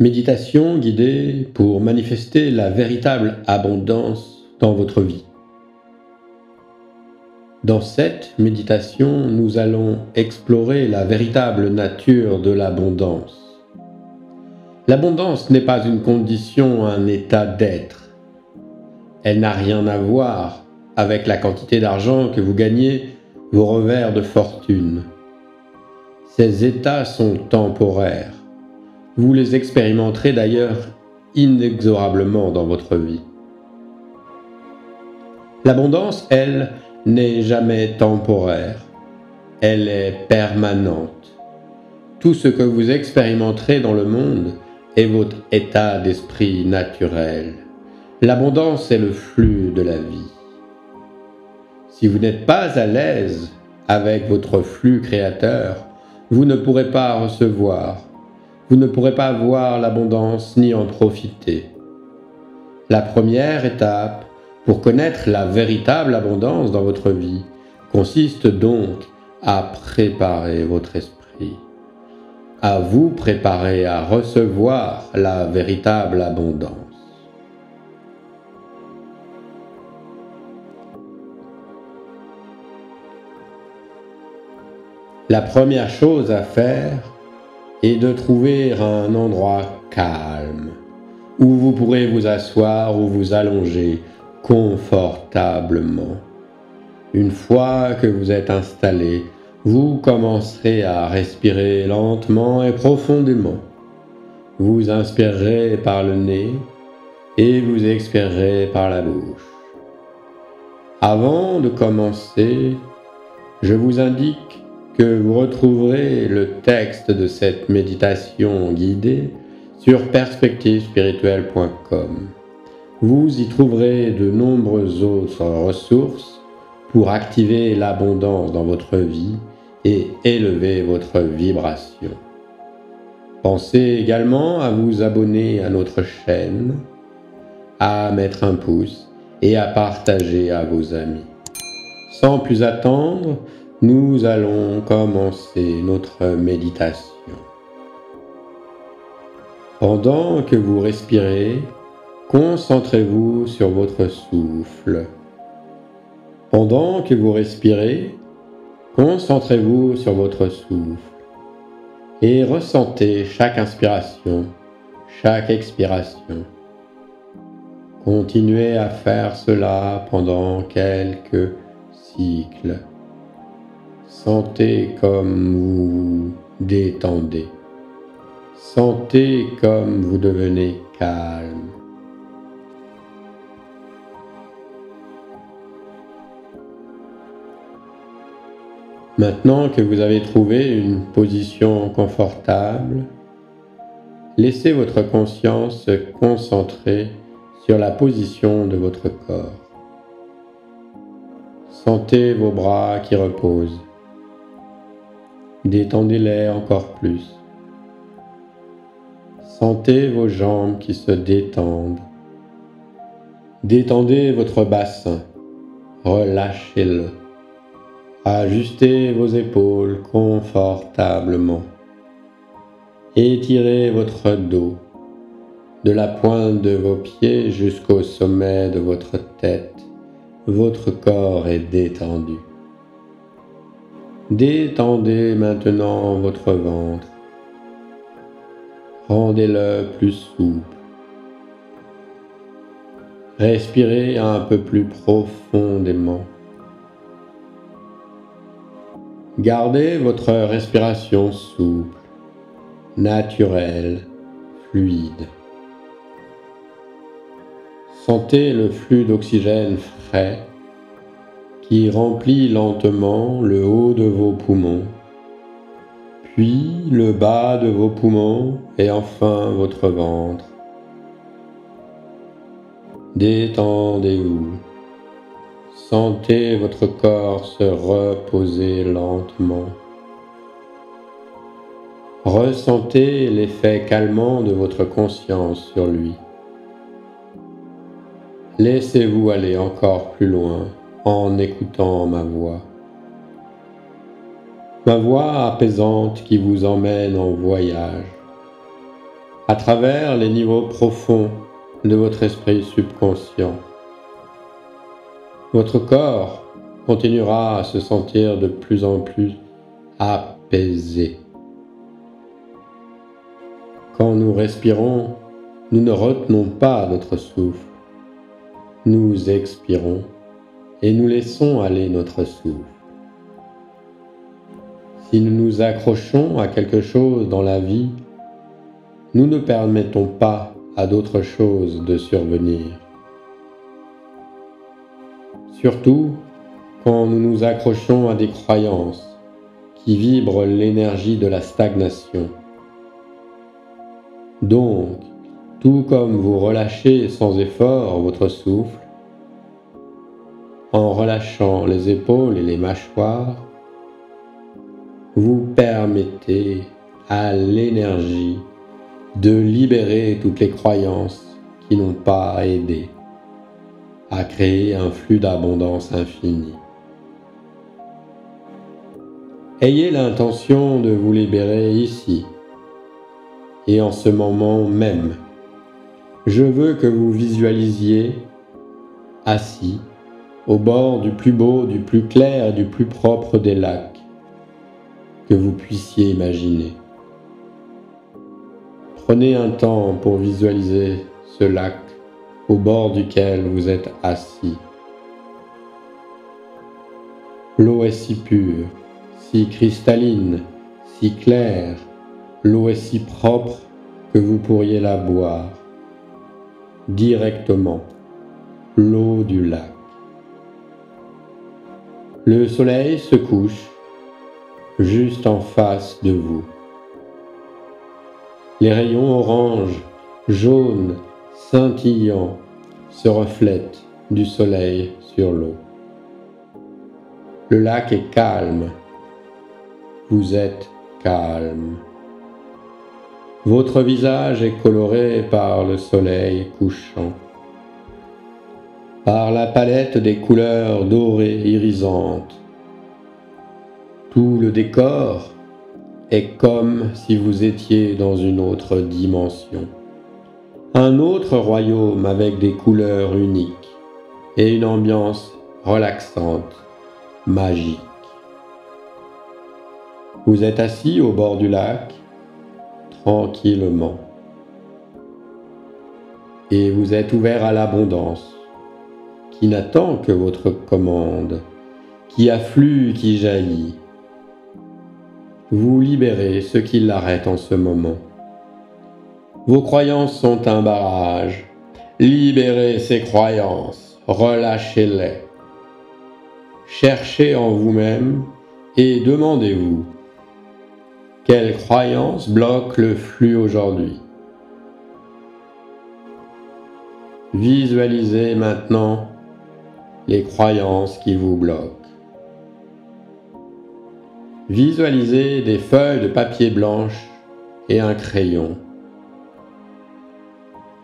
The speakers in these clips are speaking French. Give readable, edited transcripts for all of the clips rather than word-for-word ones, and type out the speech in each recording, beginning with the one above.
Méditation guidée pour manifester la véritable abondance dans votre vie. Dans cette méditation, nous allons explorer la véritable nature de l'abondance. L'abondance n'est pas une condition, un état d'être. Elle n'a rien à voir avec la quantité d'argent que vous gagnez, vos revers de fortune. Ces états sont temporaires. Vous les expérimenterez d'ailleurs inexorablement dans votre vie. L'abondance, elle, n'est jamais temporaire. Elle est permanente. Tout ce que vous expérimenterez dans le monde est votre état d'esprit naturel. L'abondance est le flux de la vie. Si vous n'êtes pas à l'aise avec votre flux créateur, vous ne pourrez pas recevoir. Vous ne pourrez pas voir l'abondance ni en profiter. La première étape pour connaître la véritable abondance dans votre vie consiste donc à préparer votre esprit, à vous préparer à recevoir la véritable abondance. La première chose à faire et de trouver un endroit calme où vous pourrez vous asseoir ou vous allonger confortablement. Une fois que vous êtes installé, vous commencerez à respirer lentement et profondément. Vous inspirerez par le nez et vous expirerez par la bouche. Avant de commencer, je vous indique que vous retrouverez le texte de cette méditation guidée sur perspectivespirituelle.com. Vous y trouverez de nombreuses autres ressources pour activer l'abondance dans votre vie et élever votre vibration. Pensez également à vous abonner à notre chaîne, à mettre un pouce et à partager à vos amis. Sans plus attendre, nous allons commencer notre méditation. Pendant que vous respirez, concentrez-vous sur votre souffle. Pendant que vous respirez, concentrez-vous sur votre souffle et ressentez chaque inspiration, chaque expiration. Continuez à faire cela pendant quelques cycles. Sentez comme vous vous détendez. Sentez comme vous devenez calme. Maintenant que vous avez trouvé une position confortable, laissez votre conscience se concentrer sur la position de votre corps. Sentez vos bras qui reposent. Détendez-les encore plus. Sentez vos jambes qui se détendent. Détendez votre bassin. Relâchez-le. Ajustez vos épaules confortablement. Étirez votre dos, de la pointe de vos pieds jusqu'au sommet de votre tête. Votre corps est détendu. Détendez maintenant votre ventre. Rendez-le plus souple. Respirez un peu plus profondément. Gardez votre respiration souple, naturelle, fluide. Sentez le flux d'oxygène frais qui remplit lentement le haut de vos poumons, puis le bas de vos poumons et enfin votre ventre. Détendez-vous. Sentez votre corps se reposer lentement. Ressentez l'effet calmant de votre conscience sur lui. Laissez-vous aller encore plus loin en écoutant ma voix. Ma voix apaisante qui vous emmène en voyage. à travers les niveaux profonds de votre esprit subconscient. Votre corps continuera à se sentir de plus en plus apaisé. Quand nous respirons, nous ne retenons pas notre souffle. Nous expirons et nous laissons aller notre souffle. Si nous nous accrochons à quelque chose dans la vie, nous ne permettons pas à d'autres choses de survenir. Surtout quand nous nous accrochons à des croyances qui vibrent l'énergie de la stagnation. Donc, tout comme vous relâchez sans effort votre souffle, en relâchant les épaules et les mâchoires, vous permettez à l'énergie de libérer toutes les croyances qui n'ont pas aidé à créer un flux d'abondance infinie. Ayez l'intention de vous libérer ici et en ce moment même. Je veux que vous visualisiez assis au bord du plus beau, du plus clair et du plus propre des lacs que vous puissiez imaginer. Prenez un temps pour visualiser ce lac au bord duquel vous êtes assis. L'eau est si pure, si cristalline, si claire, l'eau est si propre que vous pourriez la boire directement, l'eau du lac. Le soleil se couche juste en face de vous. Les rayons orange, jaune, scintillants se reflètent du soleil sur l'eau. Le lac est calme. Vous êtes calme. Votre visage est coloré par le soleil couchant, par la palette des couleurs dorées irisantes. Tout le décor est comme si vous étiez dans une autre dimension, un autre royaume avec des couleurs uniques et une ambiance relaxante, magique. Vous êtes assis au bord du lac, tranquillement, et vous êtes ouvert à l'abondance, qui n'attend que votre commande, qui afflue, qui jaillit. Vous libérez ce qui l'arrête en ce moment. Vos croyances sont un barrage. Libérez ces croyances, relâchez-les. Cherchez en vous-même et demandez-vous: quelle croyance bloque le flux aujourd'hui? Visualisez maintenant les croyances qui vous bloquent. Visualisez des feuilles de papier blanche et un crayon.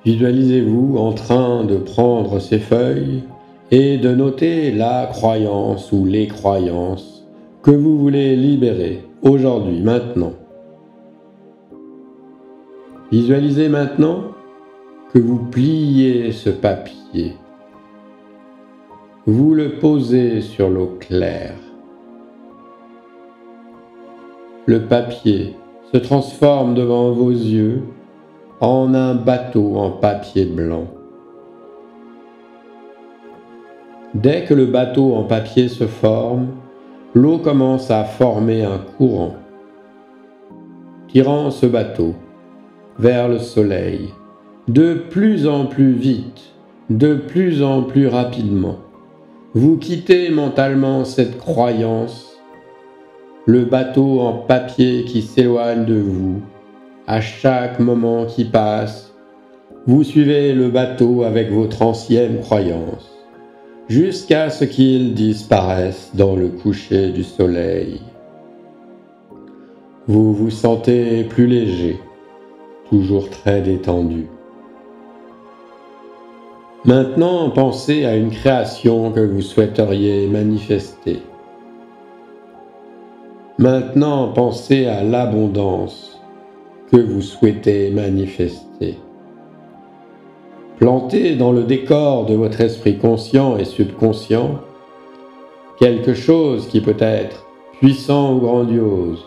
Visualisez-vous en train de prendre ces feuilles et de noter la croyance ou les croyances que vous voulez libérer aujourd'hui, maintenant. Visualisez maintenant que vous pliez ce papier. Vous le posez sur l'eau claire. Le papier se transforme devant vos yeux en un bateau en papier blanc. Dès que le bateau en papier se forme, l'eau commence à former un courant, tirant ce bateau vers le soleil, de plus en plus vite, de plus en plus rapidement. Vous quittez mentalement cette croyance, le bateau en papier qui s'éloigne de vous. À chaque moment qui passe, vous suivez le bateau avec votre ancienne croyance, jusqu'à ce qu'il disparaisse dans le coucher du soleil. Vous vous sentez plus léger, toujours très détendu. Maintenant, pensez à une création que vous souhaiteriez manifester. Maintenant, pensez à l'abondance que vous souhaitez manifester. Plantez dans le décor de votre esprit conscient et subconscient quelque chose qui peut être puissant ou grandiose,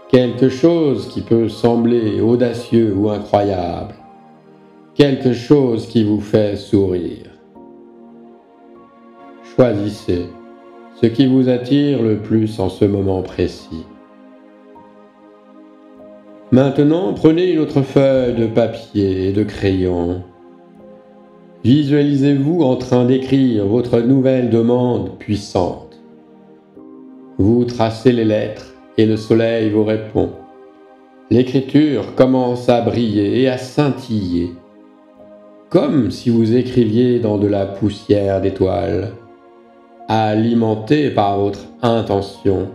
quelque chose qui peut sembler audacieux ou incroyable, quelque chose qui vous fait sourire. Choisissez ce qui vous attire le plus en ce moment précis. Maintenant, prenez une autre feuille de papier et de crayon. Visualisez-vous en train d'écrire votre nouvelle demande puissante. Vous tracez les lettres et le soleil vous répond. L'écriture commence à briller et à scintiller, comme si vous écriviez dans de la poussière d'étoiles, alimentée par votre intention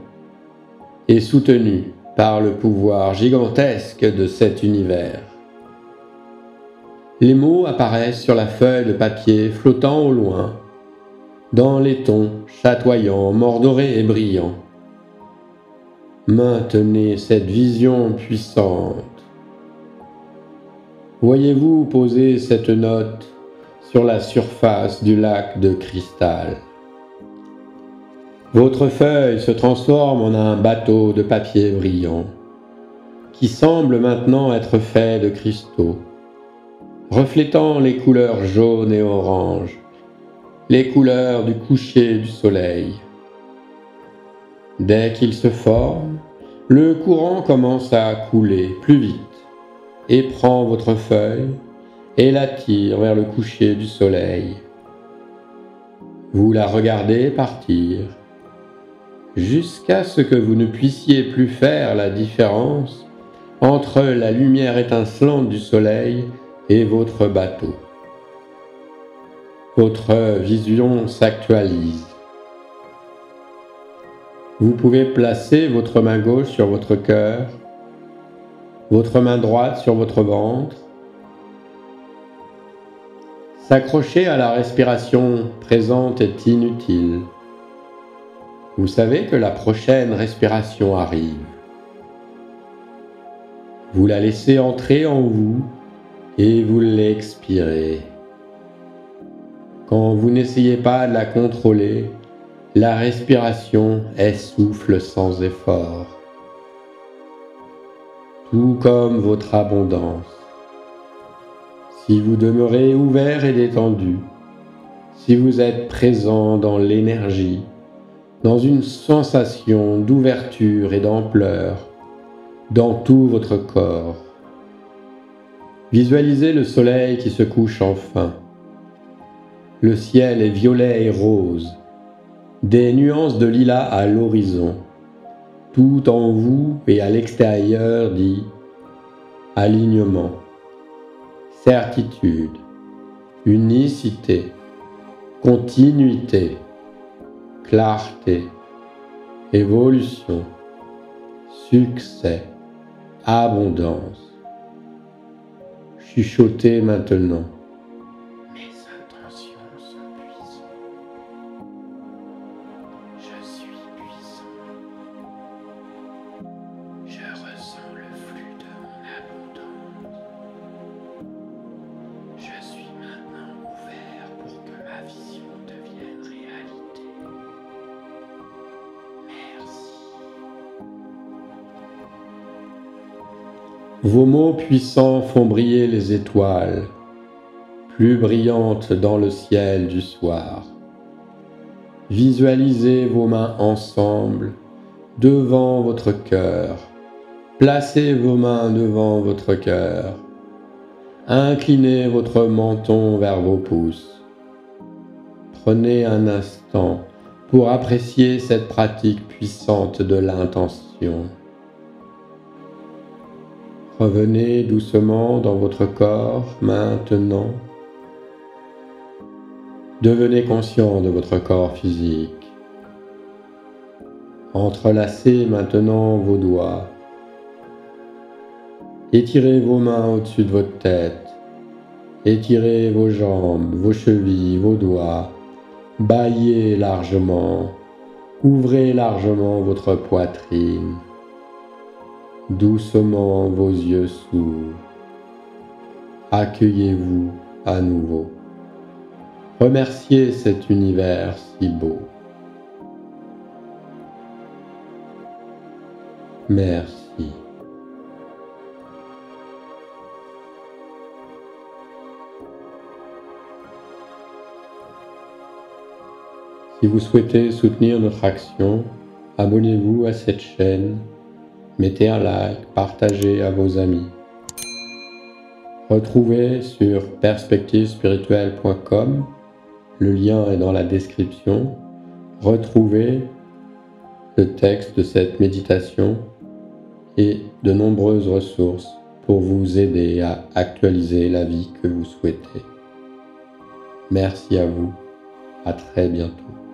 et soutenue par le pouvoir gigantesque de cet univers. Les mots apparaissent sur la feuille de papier flottant au loin, dans les tons chatoyants, mordorés et brillants. Maintenez cette vision puissante. Voyez-vous poser cette note sur la surface du lac de cristal. Votre feuille se transforme en un bateau de papier brillant, qui semble maintenant être fait de cristaux, reflétant les couleurs jaunes et oranges, les couleurs du coucher du soleil. Dès qu'il se forme, le courant commence à couler plus vite et prend votre feuille et la tire vers le coucher du soleil. Vous la regardez partir, jusqu'à ce que vous ne puissiez plus faire la différence entre la lumière étincelante du soleil et votre bateau. Votre vision s'actualise. Vous pouvez placer votre main gauche sur votre cœur, votre main droite sur votre ventre, s'accrocher à la respiration présente est inutile. Vous savez que la prochaine respiration arrive. Vous la laissez entrer en vous et vous l'expirez. Quand vous n'essayez pas de la contrôler, la respiration essouffle sans effort. Tout comme votre abondance. Si vous demeurez ouvert et détendu, si vous êtes présent dans l'énergie, dans une sensation d'ouverture et d'ampleur, dans tout votre corps. Visualisez le soleil qui se couche enfin. Le ciel est violet et rose, des nuances de lilas à l'horizon. Tout en vous et à l'extérieur dit alignement, certitude, unicité, continuité, clarté, évolution, succès, abondance. Chuchotez maintenant. Mes intentions sont puissantes. Je suis puissant. Je ressens le flux de mon abondance. Je suis maintenant ouvert pour que ma vision devienne réalité. Vos mots puissants font briller les étoiles, plus brillantes dans le ciel du soir. Visualisez vos mains ensemble, devant votre cœur. Placez vos mains devant votre cœur. Inclinez votre menton vers vos pouces. Prenez un instant pour apprécier cette pratique puissante de l'intention. Revenez doucement dans votre corps maintenant. Devenez conscient de votre corps physique. Entrelacez maintenant vos doigts. Étirez vos mains au-dessus de votre tête. Étirez vos jambes, vos chevilles, vos doigts. Bâillez largement. Ouvrez largement votre poitrine. doucement vos yeux s'ouvrent. Accueillez-vous à nouveau. Remerciez cet univers si beau. Merci. Si vous souhaitez soutenir notre action, abonnez-vous à cette chaîne, mettez un like, partagez à vos amis. Retrouvez sur perspectivespirituelle.com, le lien est dans la description. Retrouvez le texte de cette méditation et de nombreuses ressources pour vous aider à actualiser la vie que vous souhaitez. Merci à vous, à très bientôt.